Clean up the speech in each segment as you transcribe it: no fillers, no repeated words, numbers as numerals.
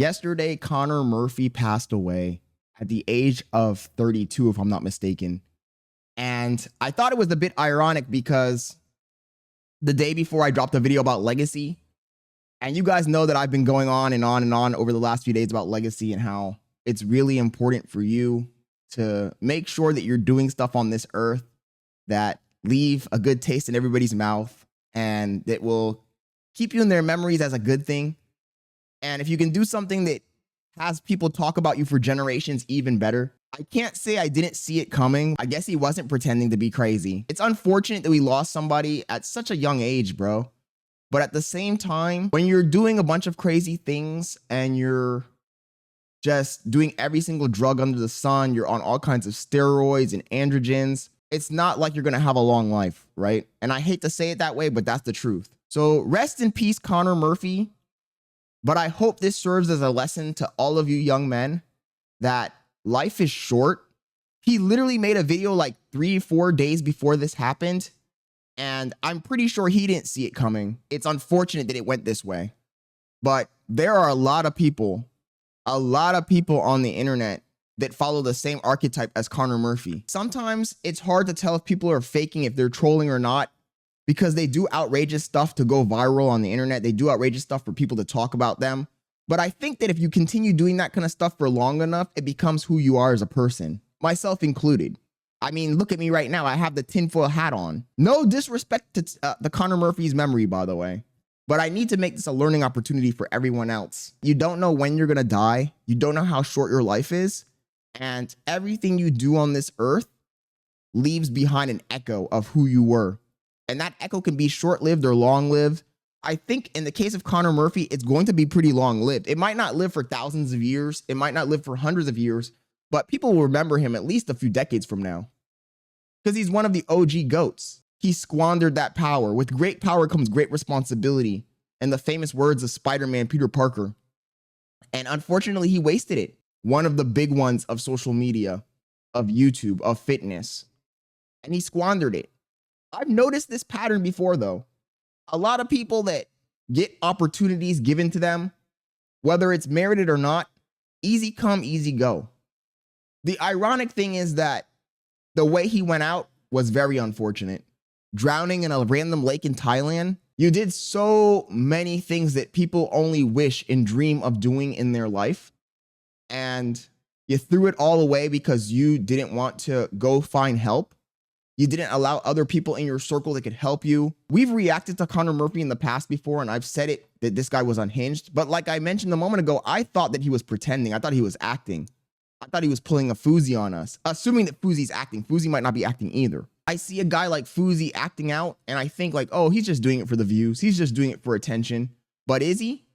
Yesterday, Connor Murphy passed away at the age of 32, if I'm not mistaken. And I thought it was a bit ironic because the day before I dropped a video about legacy, and you guys know that I've been going on and on and on over the last few days about legacy and how it's really important for you to make sure that you're doing stuff on this earth that leave a good taste in everybody's mouth and that will keep you in their memories as a good thing. And if you can do something that has people talk about you for generations, even better. I can't say I didn't see it coming. I guess he wasn't pretending to be crazy. It's unfortunate that we lost somebody at such a young age, bro. But at the same time, when you're doing a bunch of crazy things and you're just doing every single drug under the sun, you're on all kinds of steroids and androgens, it's not like you're gonna have a long life, right? And I hate to say it that way, but that's the truth. So rest in peace, Connor Murphy. But I hope this serves as a lesson to all of you young men that life is short. He literally made a video like 3-4 days before this happened, and I'm pretty sure he didn't see it coming. It's unfortunate that it went this way. But there are a lot of people on the internet that follow the same archetype as Connor Murphy. Sometimes it's hard to tell if people are faking, if they're trolling or not, because they do outrageous stuff to go viral on the internet. They do outrageous stuff for people to talk about them. But I think that if you continue doing that kind of stuff for long enough, it becomes who you are as a person, myself included. I mean, look at me right now. I have the tinfoil hat on. No disrespect to the Connor Murphy's memory, by the way. But I need to make this a learning opportunity for everyone else. You don't know when you're going to die. You don't know how short your life is. And everything you do on this earth leaves behind an echo of who you were. And that echo can be short-lived or long-lived. I think in the case of Connor Murphy, it's going to be pretty long-lived. It might not live for thousands of years. It might not live for hundreds of years. But people will remember him at least a few decades from now. Because he's one of the OG GOATs. He squandered that power. With great power comes great responsibility. And the famous words of Spider-Man Peter Parker. And unfortunately, he wasted it. One of the big ones of social media, of YouTube, of fitness. And he squandered it. I've noticed this pattern before, though. A lot of people that get opportunities given to them, whether it's merited or not, easy come, easy go. The ironic thing is that the way he went out was very unfortunate. Drowning in a random lake in Thailand, you did so many things that people only wish and dream of doing in their life. And you threw it all away because you didn't want to go find help. You didn't allow other people in your circle that could help you. We've reacted to Connor Murphy in the past before, and I've said it that this guy was unhinged. But like I mentioned a moment ago, I thought that he was pretending. I thought he was acting. I thought he was pulling a Fousey on us, assuming that Fousey's acting. Fousey might not be acting either. I see a guy like Fousey acting out, and I think like, oh, he's just doing it for the views. He's just doing it for attention. But is he?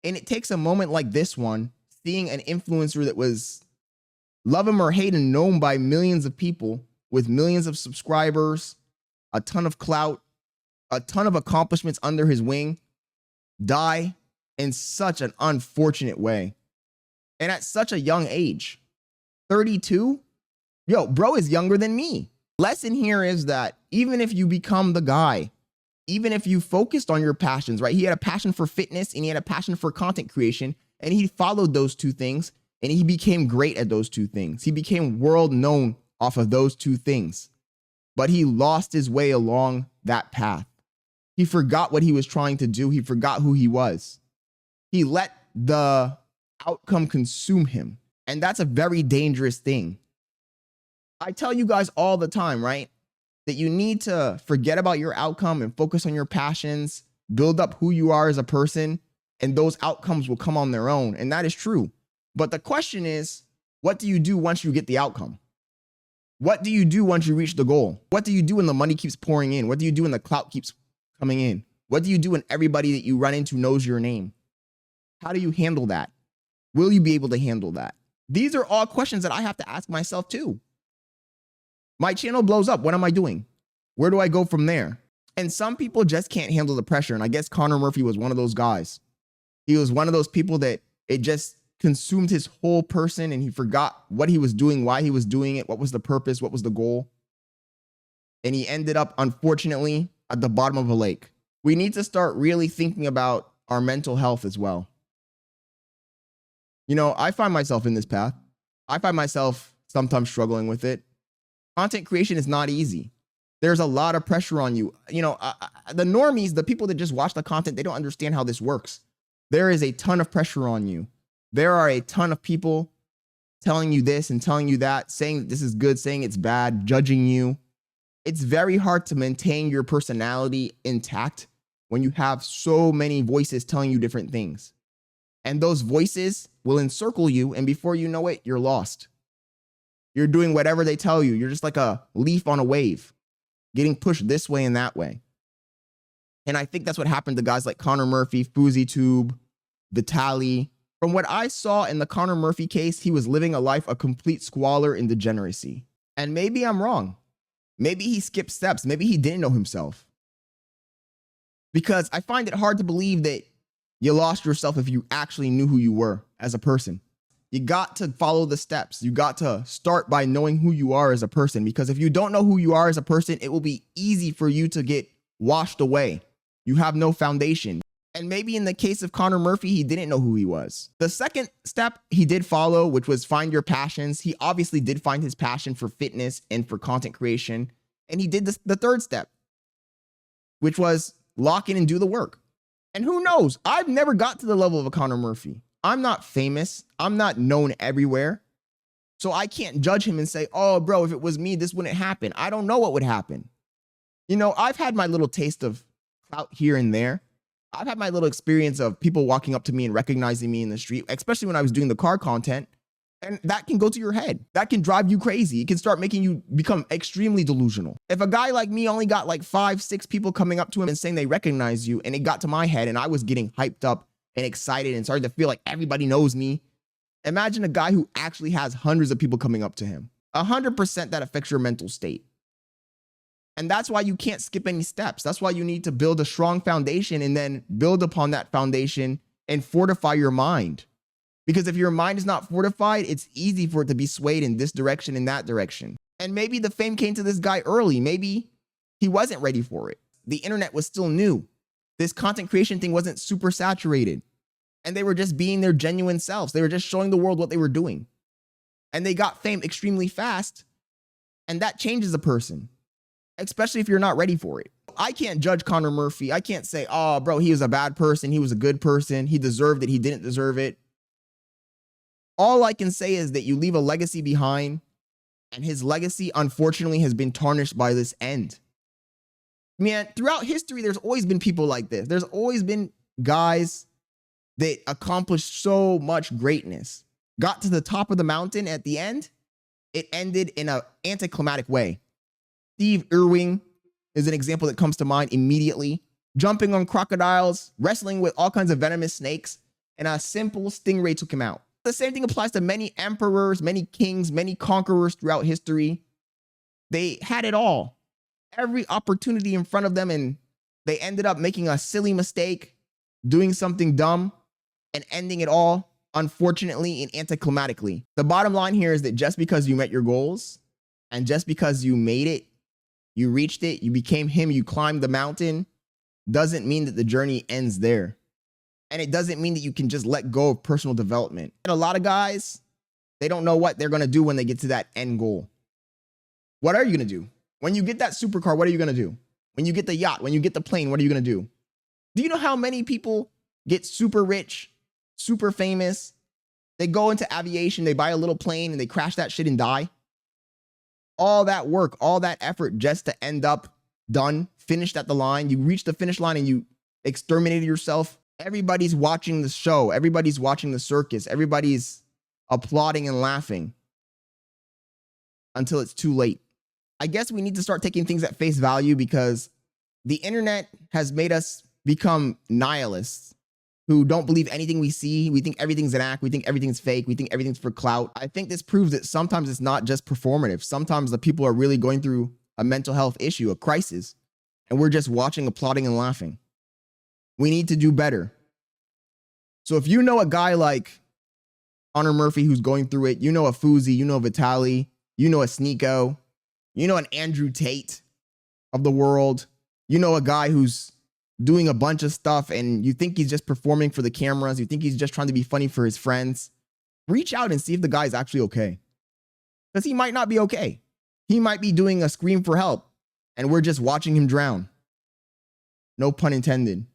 And it takes a moment like this one, seeing an influencer that was, love him or hate him, known by millions of people, with millions of subscribers, a ton of clout, a ton of accomplishments under his wing, die in such an unfortunate way. And at such a young age, 32? Yo, bro is younger than me. Lesson here is that even if you become the guy, even if you focused on your passions, right? He had a passion for fitness and he had a passion for content creation, and he followed those two things and he became great at those two things. He became world known off of those two things, but he lost his way along that path. He forgot what he was trying to do. He forgot who he was. He let the outcome consume him. And that's a very dangerous thing. I tell you guys all the time, right? That you need to forget about your outcome and focus on your passions, build up who you are as a person, and those outcomes will come on their own. And that is true. But the question is, what do you do once you get the outcome? What do you do once you reach the goal? What do you do when the money keeps pouring in? What do you do when the clout keeps coming in? What do you do when everybody that you run into knows your name? How do you handle that? Will you be able to handle that? These are all questions that I have to ask myself too. My channel blows up. What am I doing? Where do I go from there? And some people just can't handle the pressure. And I guess Connor Murphy was one of those guys. He was one of those people that it just consumed his whole person, and he forgot what he was doing, why he was doing it, what was the purpose, what was the goal. And he ended up, unfortunately, at the bottom of a lake. We need to start really thinking about our mental health as well. You know, I find myself in this path. I find myself sometimes struggling with it. Content creation is not easy. There's a lot of pressure on you. You know, the normies, the people that just watch the content, they don't understand how this works. There is a ton of pressure on you. There are a ton of people telling you this and telling you that, saying that this is good, saying it's bad, judging you. It's very hard to maintain your personality intact when you have so many voices telling you different things. And those voices will encircle you, and before you know it, you're lost. You're doing whatever they tell you. You're just like a leaf on a wave, getting pushed this way and that way. And I think that's what happened to guys like Connor Murphy, Fousey Tube, Vitaly. From what I saw in the Connor Murphy case, he was living a life of complete squalor and degeneracy. And maybe I'm wrong. Maybe he skipped steps. Maybe he didn't know himself. Because I find it hard to believe that you lost yourself if you actually knew who you were as a person. You got to follow the steps. You got to start by knowing who you are as a person. Because if you don't know who you are as a person, it will be easy for you to get washed away. You have no foundation. And maybe in the case of Connor Murphy, he didn't know who he was. The second step he did follow, which was find your passions. He obviously did find his passion for fitness and for content creation. And he did the third step, which was lock in and do the work. And who knows? I've never got to the level of a Connor Murphy. I'm not famous. I'm not known everywhere. So I can't judge him and say, oh, bro, if it was me, this wouldn't happen. I don't know what would happen. You know, I've had my little taste of clout here and there. I've had my little experience of people walking up to me and recognizing me in the street, especially when I was doing the car content. And that can go to your head. That can drive you crazy. It can start making you become extremely delusional. If a guy like me only got like 5, 6 people coming up to him and saying they recognize you, and it got to my head and I was getting hyped up and excited and started to feel like everybody knows me. Imagine a guy who actually has hundreds of people coming up to him. 100% that affects your mental state. And that's why you can't skip any steps. That's why you need to build a strong foundation and then build upon that foundation and fortify your mind. Because if your mind is not fortified, it's easy for it to be swayed in this direction and that direction. And maybe the fame came to this guy early. Maybe he wasn't ready for it. The internet was still new. This content creation thing wasn't super saturated. And they were just being their genuine selves. They were just showing the world what they were doing. And they got fame extremely fast. And that changes a person, especially if you're not ready for it. I can't judge Connor Murphy. I can't say, oh, bro, he was a bad person. He was a good person. He deserved it. He didn't deserve it. All I can say is that you leave a legacy behind, and his legacy, unfortunately, has been tarnished by this end. Man, throughout history, there's always been people like this. There's always been guys that accomplished so much greatness, got to the top of the mountain. At the end, it ended in an anticlimactic way. Steve Irwin is an example that comes to mind immediately. Jumping on crocodiles, wrestling with all kinds of venomous snakes, and a simple stingray took him out. The same thing applies to many emperors, many kings, many conquerors throughout history. They had it all, every opportunity in front of them, and they ended up making a silly mistake, doing something dumb, and ending it all, unfortunately and anticlimactically. The bottom line here is that just because you met your goals, and just because you made it, you reached it, you became him, you climbed the mountain, doesn't mean that the journey ends there. And it doesn't mean that you can just let go of personal development. And a lot of guys, they don't know what they're going to do when they get to that end goal. What are you going to do? When you get that supercar, what are you going to do? When you get the yacht, when you get the plane, what are you going to do? Do you know how many people get super rich, super famous? They go into aviation, they buy a little plane, and they crash that shit and die. All that work, all that effort just to end up done, finished at the line. You reach the finish line and you exterminated yourself. Everybody's watching the show. Everybody's watching the circus. Everybody's applauding and laughing until it's too late. I guess we need to start taking things at face value, because the internet has made us become nihilists who don't believe anything we see. We think everything's an act. We think everything's fake. We think everything's for clout. I think this proves that sometimes it's not just performative. Sometimes the people are really going through a mental health issue, a crisis, and we're just watching, applauding, and laughing. We need to do better. So if you know a guy like Connor Murphy who's going through it, you know a Fousey, you know a Vitaly, you know a Sneeko, you know an Andrew Tate of the world, you know a guy who's doing a bunch of stuff and you think he's just performing for the cameras, you think he's just trying to be funny for his friends, reach out and see if the guy's actually okay. Because he might not be okay. He might be doing a scream for help and we're just watching him drown. No pun intended.